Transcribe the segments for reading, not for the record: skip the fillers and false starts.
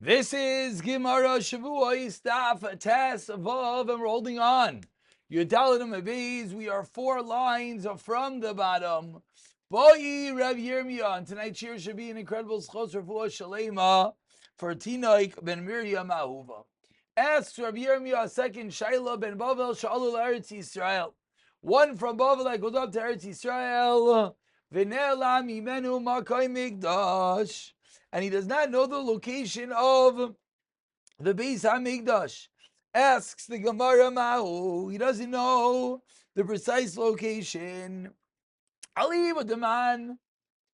This is Gemara Shavuos Daf Tes above, and we're holding on. Yudaladim Abiz. We are 4 lines from the bottom. Boi Rav Yirmiyah. And tonight's shir should be an incredible schos refuah shalema for Tinoik ben Miriam Ahuva. Asks Rav Yirmiyah a second Shaila ben Bavel Shalul Eretz Yisrael. One from Bavel that goes up to Eretz Yisrael. V'ne'ela mimenu makai migdash. And he does not know the location of the Beis HaMikdash. Asks the Gemara Mahu, he doesn't know the precise location. Ali with the man.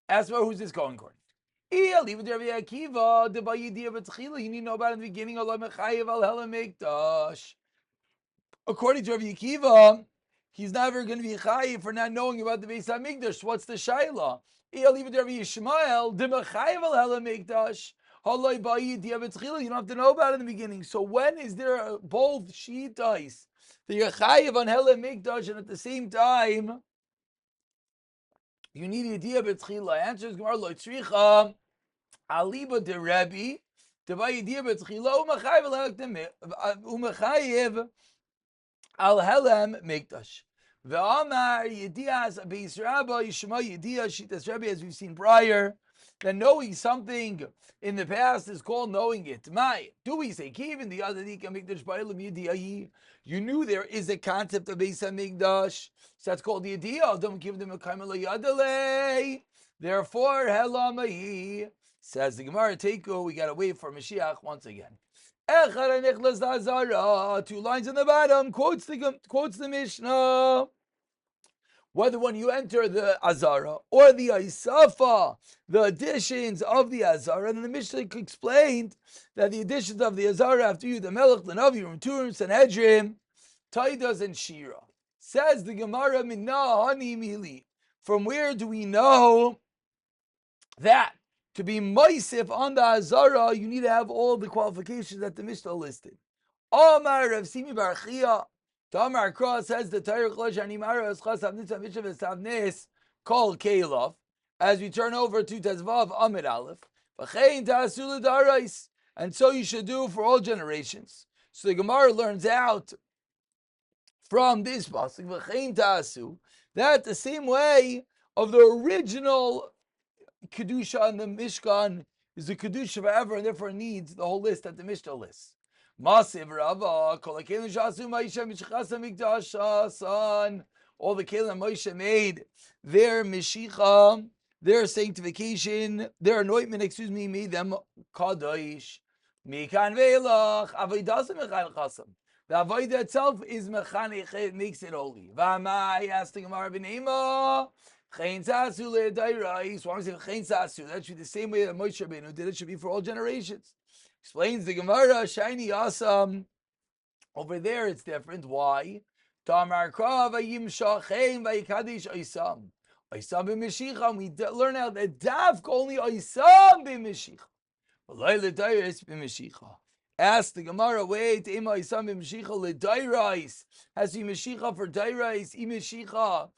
Asks about who's this going according. You need to know about in the beginning of Mikdash. According to Rabbi Akiva, he's never going to be chayiv for not knowing about the Beis HaMikdash. What's the shaila? You don't have to know about it in the beginning. So when is there both shitais? The chayiv on Hela Mikdash, and at the same time you need idea b'tchila. Answers Gemara lo tzricha aliba de Rabbi to buy idea b'tchila u'mechayiv al Helem Mikdash. Ve'amar Yedias Beis Rabbi Shema Yedias Shitas Rabbi, as we've seen prior, that knowing something in the past is called knowing it. My, do we say Kivin the other Dika Mikdash Bailam Yediahi? You knew there is a concept of Beis HaMikdash, so that's called the Yediah. Don't give them a Kaimala Yadalei. Therefore, Helamahi, says the Gemara Teiko, we gotta wait for Mashiach once again. 2 lines on the bottom, quotes the Mishnah. Whether when you enter the Azara or the Isafa, the additions of the Azara, and the Mishnah explained that the additions of the Azara after you, the Melech, the Navi, Turim, Sanhedrin, Taidas, and Shira. Says the Gemara, Minna Hani Mili. From where do we know that? To be moisif on the Azara, you need to have all the qualifications that the Mishnah listed. Omar Rav Simi Bar Chia, Tamar Kra says the Torah Chlosh Animara Eschas Avnitz Avishav Estavnes Kol Keilov. As we turn over to Tezvav Amid Aleph, V'chein Ta'asu L'Darais, and so you should do for all generations. So the Gemara learns out from this pasuk V'chein Ta'asu that the same way of the original Kedusha and the Mishkan is the Kedusha forever, and therefore needs the whole list that the Mishnah lists. Masiv Rava, Kol HaKelim Shasu Moshe Mishichas HaMikdash Son. All the Kelim Moshe made, their Mishicha, their sanctification, their anointment, made them Kadosh. Mikan Ve'elach, Avodah Mechal Chasam. The Avodah itself is Mechanech, it makes it holy. V'amai, asked the Gemara B'neima, Chen Sasu Le'dairais. Why is it Chen Sasu? That should be the same way that Moshe Rabbeinu did it, should be for all generations. Explains the Gemara, Shiny Asam. Over there it's different. Why? Tamar Krav Ayim Shachem Vayikadish Oisam. Oisam b'Meshicha. We learn out that Davk only Oisam b'Meshicha. V'lai Le'dairais b'Meshicha. Ask the Gemara, wait, Ima Oisam b'Meshicha Le'dairais. Has he Meshicha for Dairais? Imeshicha.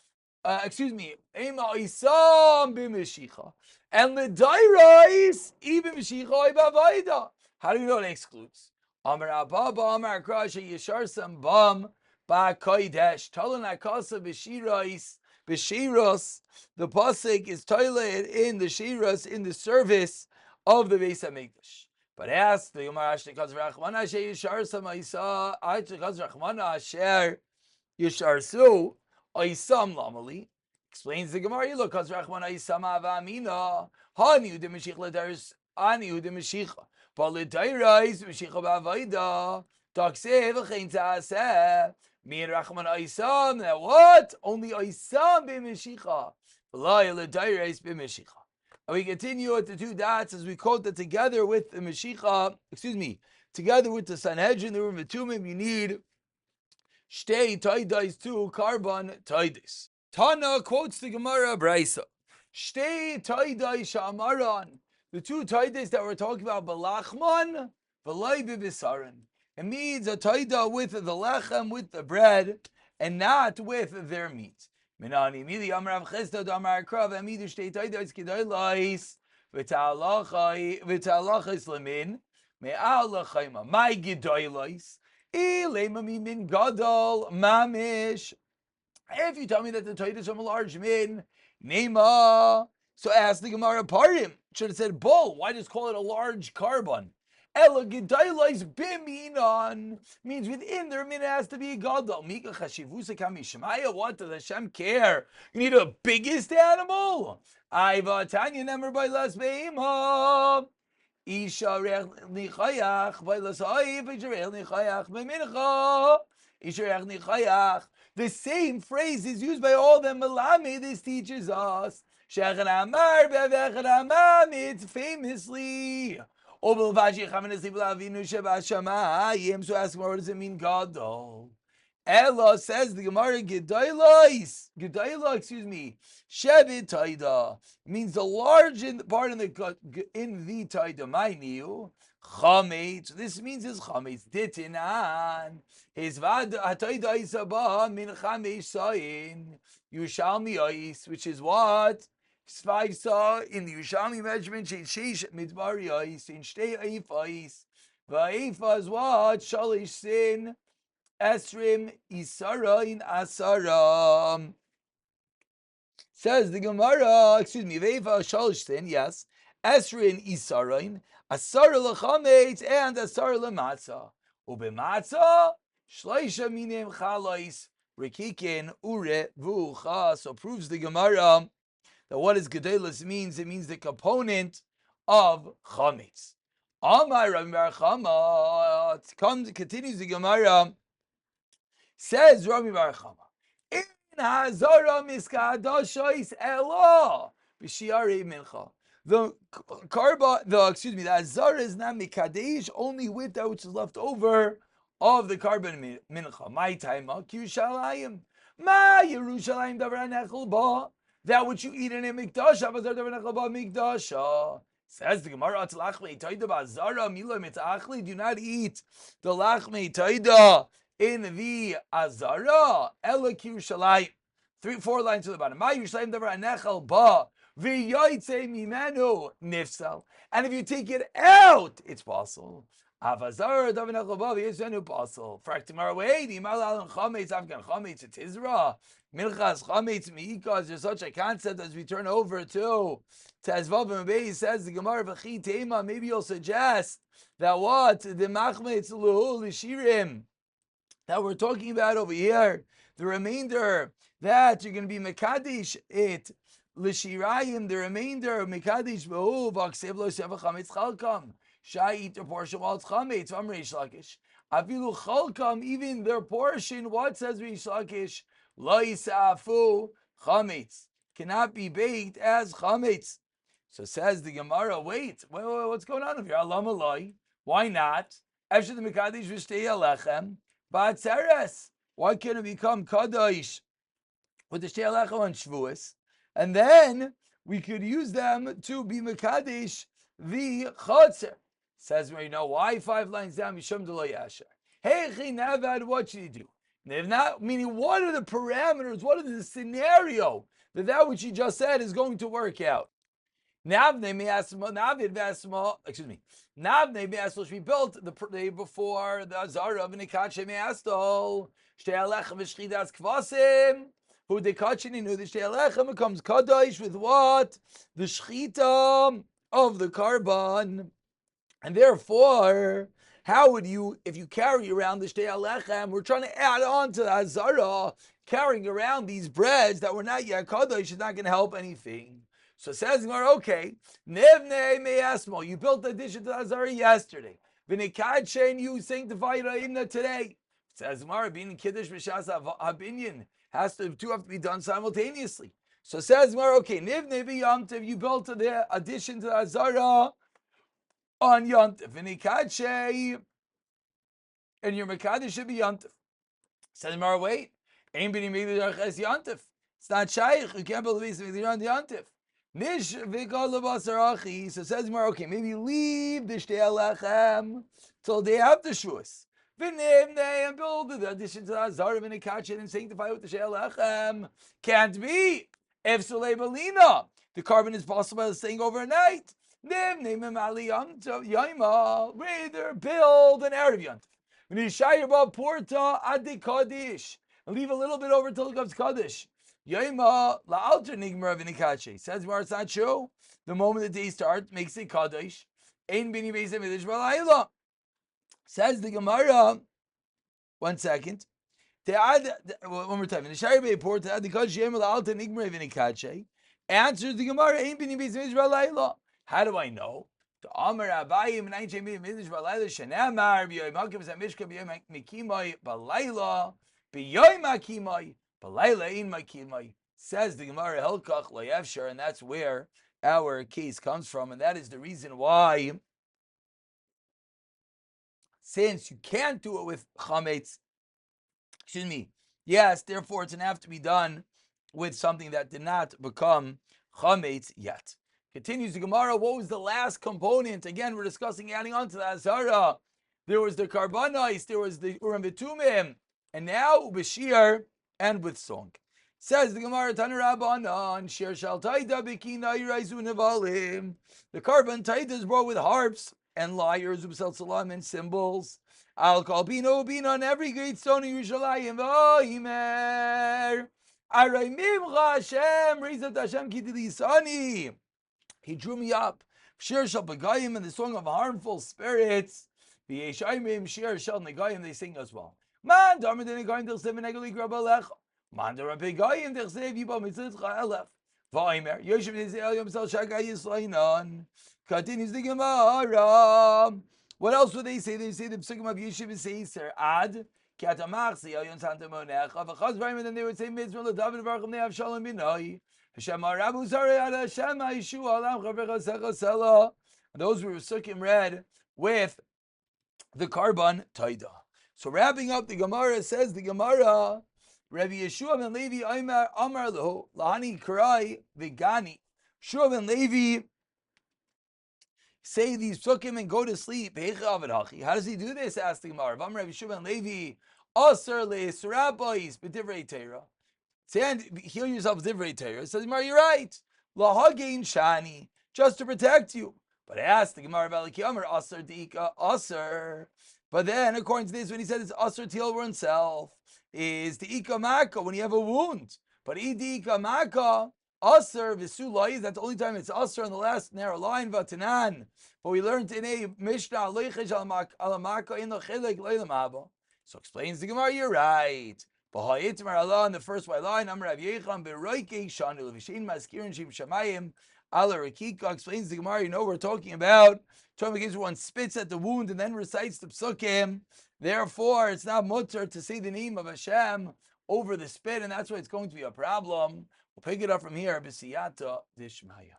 Ema Oisam b'Meshicha. And Le'dairais, even Meshicha Oibavaida. How do you know it excludes? Amar Abba, Amar Krasha Yeshar Sambam Ba Kodesh Talan Akasa B'Shirais B'Shiros. The pasuk is toilet in the Shiras, in the service of the Beis HaMikdash. But ask the Gemara Ashtekaz Rachmana Asher Yeshar Samaisa Ashtekaz Rachmana Asher Yeshar Su Oisam Lamali. Explains the Gemara. Look, Kaz Rachmana Isam Avamina Hani Ude Meshich Ledars Ani Ude Meshicha. But L'Dairais Meshicha B'Avaida Takseh V'chein Ta'aseh Min Rachman Oisam. Now what? Only Oisam b'Meshicha. V'lai L'Dairais b'Meshicha. And we continue at the 2 dots as we quote that together with the Meshicha, together with the Sanhedrin, the Ruvatumim, you need Shtei Taidais 2 carbon Taidais. Tana quotes the Gemara Braisa. Shtei Taidais Sha'amaran. The 2 Taidais that we're talking about, Balachman, V'lai b'Bisaran. It means a Taida with the lechem, with the bread, and not with their meat. Minani mili amrav chesda damar krav amidu shtei Taidais kedai lais v'talachais lemin Me'al l'chayma. My gedolos. Ilema min gadol mamish. If you tell me that the Torah is from a large min, Nema. So ask the Gemara, parim. Should have said bull. Why just call it a large carbon? Ela gedailos biminon means within their min has to be a gadol. Mika chashivusa kamishmaya. What does Hashem care? You need a biggest animal. Aiva tanya nemer by las beima. Isha rech nichayach by las oif. Isha rech nichayach b'mincha. Isha rech nichayach. The same phrase is used by all them. Malami, this teaches us. Shechan Amar Bevechan Amamit famously. So ask what does it mean, Gadol? Ella says the Gemara Gedailos. Gedaila, excuse me. Shebit Taida means the large part in the Taida. My new Chametz. This means his Chametz. Ditinan. His Taida Isaba min Chametz Sayin. Yushalmi Ois, which is what? 5 saw in the Yushalmi measurement. Sheish Midbari Ois. In Shtei Eif Ois. Va'efa is what? Shalish Sin. Esrim Isara in Asaram. Says the Gemara, excuse me, Veiva Shalishtin, yes. Esrin Isarin, Asara Lachametz, and Asara Lamatzah. Ubematza, Shleisha Minim Chalais, Rikikin, Ure, Vucha. So proves the Gemara that what is Gedalos means, it means the component of Chametz. Amar Rabbi Bar Chama, continues the Gemara. Says Rabbi Bar Chama, in Hazara miskadoshois elo b'shiarei mincha. The Hazara is not mikadesh, only with that which is left over of the carbon mincha. My time, Yerushalayim. Ma Yerushalayim davar nechel ba. That which you eat in a mikdash, avazar davar nechel ba mikdasha. Says the Gemara, "Lachmei toida b'Hazara milo mitzachli." Do not eat the lachmei toida in the Azara, Ela Yerushalayim. 4 lines to the bottom. Ma Yerushalayim davar anechel ba v'yoytze mimenu nifsal. And if you take it out, it's possible. Avazar davar anechel ba v'yoytze possible. Fraktimar wait, imal alam chametz afgan chametz etizra milchas chametz miikas. There's such a concept as we turn over to Tezvav and Beis. Says the Gemara v'chi tema. Maybe you'll suggest that what the machmetz luhu l'shirim that we're talking about over here, the remainder that you're going to be mekadesh it l'shirayim, the remainder mekadesh behu v'aksev lo seva chametz chalkam shai eat their portion while it's chametz from Reish Lakish afilu chalkam, even their portion. What says Reish Lakish? Lo yisafu chametz, cannot be baked as chametz. So says the Gemara, wait, what's going on over here? Alam alai, why not? After the mekadesh v'shtei alechem Ba'atzeres. Why can't it become Kadosh with the Shtei Alechem on Shavuos? And then we could use them to be Mekadesh the Chotzer. Says, well, you know why? 5 lines down, Mishum D'lo Yasher. Hey, Navad, what should you do? If not, meaning what are the parameters, what is the scenario that which you just said is going to work out? Navne should be built the day before the Azara of Nikache Meastol. Shtei Alechem v'shchidas kvasim. Who the kachin in who the Shtei Alechem becomes kadosh with what? The shchita of the carbon. And therefore, how would you, if you carry around the Shtei Alechem, we're trying to add on to the Azara, carrying around these breads that were not yet kadosh is not going to help anything. So says okay, Nevne me'asmo, you built the addition to the Azara yesterday. V'nikadshen, you sanctified it today. Says Gemara, being kiddush b'shas habinyan has to be done simultaneously. So says Gemara, okay, Nevne b'yamtiv, you built the addition to the Azara on yamtiv. V'nikadshen, and your mekadesh should be yamtiv. Says Gemara, wait, ain't been made yamtiv. It's not shaykh. You can't build the base of the yamtiv. Nish v'kol. So says more, okay, maybe leave the Shtei Alechem till day after Shavuos. V'nimnei, and build the addition to the Azara v'nikachin and sanctify with the Shtei Alechem. Can't be. If Sulei Belina, the carbon is possible staying overnight. Rather build an Erev Yontif. V'nishayir porta adi Kaddish. And leave a little bit over till it comes Kaddish. Yoima la'alter nigmar v'nikache. Says Gemara, it's not true. The moment the day starts, makes it Kaddish. Ein bini beis hamidrash v'layla. Says the Gemara. 1 second. One more time. Answers the Gemara. How do I know? Says the Gemara, Helkach Layevshar, and that's where our case comes from, and that is the reason why, since you can't do it with chametz, yes, therefore it's going to have to be done with something that did not become chametz yet. Continues the Gemara, what was the last component? Again, we're discussing adding on to the Azara. There was the Karbanos, there was the Urim V'Tumim, and now Bashir and with song. Says the Gemara, Tanu Rabbanan, Shir Shal Taida Bikina Yiraizu Nevalim. The Karban Taida is brought with harps and lyres, Ubsal Salam, and cymbals. Al Kalbino Bina on every great stone in Yerushalayim. V'Oimer Araymim Hashem, raise up Hashem Kitili Sani. He drew me up. Shir Shal Begayim, and the song of harmful spirits. V'Yeshaymim Shir Shal Negayim, they sing as well. Man, Dharma Denegayim Del Seven Negali Grabalecha. Man, the Rabbi Gayim Del Sev Yiba Mitzitcha Elef. V'Oimer Yoshev Yisrael Yom Sal Shagai Yisrainan. Continues the Gemara. What else would they say? They say the psukim of Yeshiv Seiser Ad Katamachsi Ayon Santa Monech Avachaz Vayim, and then they would say Mitzvah LeDavid Baruch Ne'av Shalom Binoi Hashem Arabu Zari Ad Hashem Ha'Yishu Alam Chavecha Secha Sela. And those were psukim read with the Karban Taida. So wrapping up the Gemara, says the Gemara, Rabbi Yeshua ben Levi Amar Lo Lahani Karai Vigani. Yeshua ben Levi say these psukim and go to sleep. How does he do this? Asked the Gemara. Rabbi Yeshua ben Levi Aser le'Srabbis b'divrei Torah. Say, heal yourself with divrei Torah. Says the Gemara, you're right. Lahagein shani, just to protect you. But I asked the Gemara about Amar Aser Dika Aser. But then, according to this, when he said it's Aser to heal oneself, is the Ika Maka when you have a wound. But Ika Maka Aser v'sulai, that's the only time it's Aser on the last narrow line, Vatanan. But we learned in a Mishnah, Alamaka in the Chilek Leilam Abba. So explains the Gemara, you're right. B'ha'yitzmar Allah in the first white line, Amar Rav Yecham b'roikei shanu l'vishin maskirin shim shamayim ala rakika. Explains the Gemara, you know we're talking about case one spits at the wound and then recites the psukim. Therefore, it's not mutter to say the name of Hashem over the spit, and that's why it's going to be a problem. We'll pick it up from here. B'siyata dishmaya.